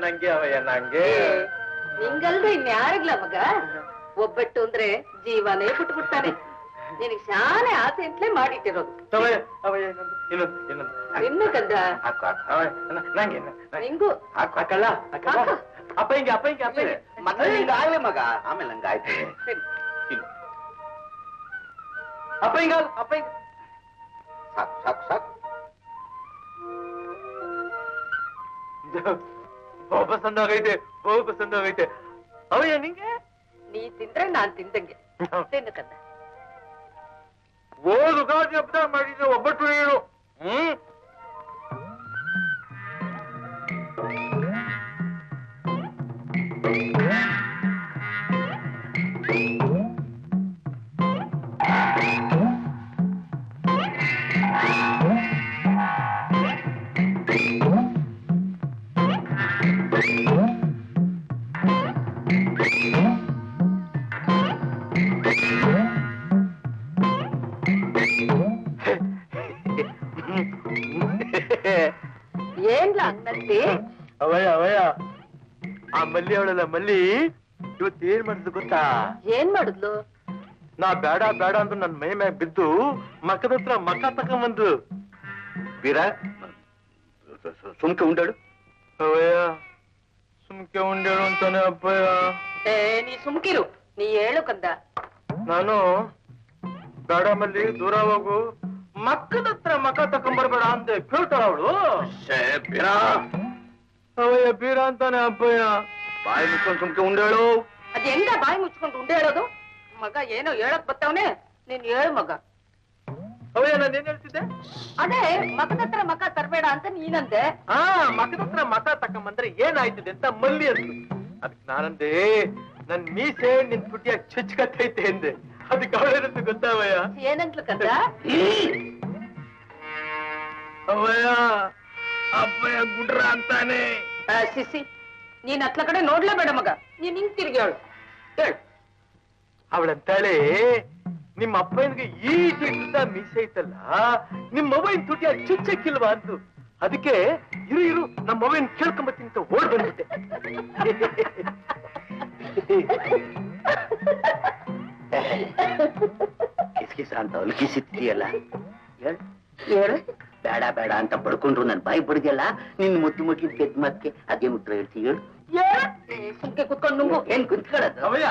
ನಂಗೆ ನಿಂಗಲ್ದೆ ಇನ್ಯಾರಿಗ್ಲ ಮಗ ಒಬ್ಬಟ್ಟು ಅಂದ್ರೆ ಜೀವನೇ ಬಿಟ್ಬಿಡ್ತಾನೆ ನಿನಗೆ ಶಾನೆ ಆಸೆ ಅಂತಲೇ ಮಾಡಿಟ್ಟಿರೋದು ಇನ್ನು ಕಂದ ನಿಂಗು ಹಾಕಲ್ಲ ಅಪ್ಪ ಹಿಂಗೆ ಮತ್ತೆ ಹಿಂಗಾಗ್ಲಿ ಮಗ ಆಮೇಲೆ ನಂಗಾಯ್ತು ಅಪ್ಪ ಹಿಂಗ ಸಾಕು ಸಾಕು ಸಾಕು ಬಹು ಪಸಂದ ಆಗೈತೆ ಅವಯ್ಯ ನಿಂಗೆ ನೀ ತಿಂದ್ರೆ ನಾನ್ ತಿಂದಂಗೆ ತಿನ್ನು ಕಂದ ಓದು ಗಾದಿ ಹಬ್ಬ ಮಾಡಿದ್ರೆ ಒಬ್ಬಟ್ಟು ನೀನು ಏನ್ಲ ಹಂಗಂತಿ ಅವಯ್ಯ ಆ ಮಲ್ಲಿ ಅವಳಲ್ಲ ಮಲ್ಲಿ ಇವತ್ತು ಏನ್ ಮಾಡಿದ್ರು ಗೊತ್ತಾ ಏನ್ ಮಾಡುದ್ಲು ನಾ ಬೇಡ ಅಂದ್ರು ನನ್ ಮೈ ಮ್ಯಾಗ ಬಿದ್ದು ಮಕ್ಕದ ಹತ್ರ ಮಕ್ಕ ತಕೊಂಬಂದು ಬೀರ ಸುಮ್ಕೆ ಉಂಡಾಡು ಅವಯ್ಯ ಸುಮ್ಕೆ ಉಂಡಾಡು ಅಂತಾನೆ ಅಪ್ಪಯ್ಯ ನೀ ಸುಮ್ಕಿರು ನೀ ಹೇಳು ಕಂದ ನಾನು ಬೇಡ ಮಲ್ಲಿ ದೂರ ಹೋಗು ಮಕ್ಕದ ಹತ್ರ ಮಕ್ಕ ತಕೊಂಬರ್ಬೇಡ ಅಂತ ಕೇಳ್ತಾಳ ಅವಳು ಅವಯ್ಯ ಬೀರ ಅಂತಾನೆ ಅಪ್ಪಯ್ಯ ಬಾಯಿ ಮುಚ್ಕೊಂಡು ಸುಮ್ಕೆ ಉಂಡಾಳು ಅದ್ ಹೆಂಗ ಬಾಯಿ ಮುಚ್ಕೊಂಡು ಉಂಡೆ ಹೇಳೋದು ಮಗ ಏನೋ ಹೇಳಕ್ ಬತ್ತವನೆ ನೀನ್ ಹೇಳು ಮಗ ಅವಯ್ಯ ನಾನು ಏನ್ ಹೇಳ್ತಿದ್ದೆ ಅದೇ ಮಗದ ಹತ್ರ ಮಕ ತರಬೇಡ ಅಂತ ನೀನಂದೆ ಮಕ್ಕದ ಹತ್ರ ಮಕ ತಕೊಂಬಂದ್ರೆ ಏನಾಯ್ತದೆ ಅಂತ ಮಲ್ಲಿ ಅಂದ್ರು ಅದಕ್ಕೆ ನಾನಂದೆ ನನ್ ಮೀಸೆ ನಿನ್ ತುಟಿಯಾಗ ಚುಚ್ಕತ್ತೈತೆ ಎಂದೆ ಅದಕ್ಕೆ ಅವಳೇನಂತ ಗೊತ್ತಾವಯ್ಯ ಏನಂತ್ಲು ಕಂದ ಅವಯ್ಯ ಅಪ್ಪಯ್ಯ ಗುಡ್ರ ಅಂತಾನೆ ಸಿಸಿ ನೀನ್ ಹತ್ಲ ಕಡೆ ನೋಡ್ಲೇಬೇಡ ಮಗ ನೀನ್ ಹಿಂಗ್ ತಿರ್ಗಿ ಅವಳು ಹೇಳು ಅವಳಂತಾಳೆ ನಿಮ್ಮ ಅಪ್ಪನಿಗೆ ಈಜು ಮೀಸೆ ಐತಲ್ಲ ನಿಮ್ಮ ಮೊಬೈಲ್ ತುಟಿಯ ಚುಚ್ಚಕ್ಕಿಲ್ವಾ ಅಂತು ಅದಕ್ಕೆ ಇರು ನಮ್ಮ ಮೊಬೈಲ್ ಕೇಳ್ಕೊಂಬತ್ತೀನಿ ಅಂತ ಓಡ್ ಬಂದ್ಬಿಟ್ಟೆ ಕಿಸ್ಕಿಸ ಅಂತ ಅಲ್ಕಿಸಿದ್ಯಲ್ಲ ಹೇಳು ಬೇಡ ಅಂತ ಬಡ್ಕೊಂಡ್ರು ನನ್ ಬಾಯಿ ಬಡ್ದಿಯಲ್ಲ ನಿನ್ ಮುದ್ದು ಕೆದ್ದ ಮತ್ಕೆ ಅದೇ ಮುತ್ರ ಹೇಳ್ತೀವಿ ಹೇಳು ಸುಮ್ಕೆ ಕುತ್ಕೊಂಡು ನುಂಗು ಏನ್ ಕುಂತ್ಕೊಳ್ಳೋದು ಅವಯ್ಯ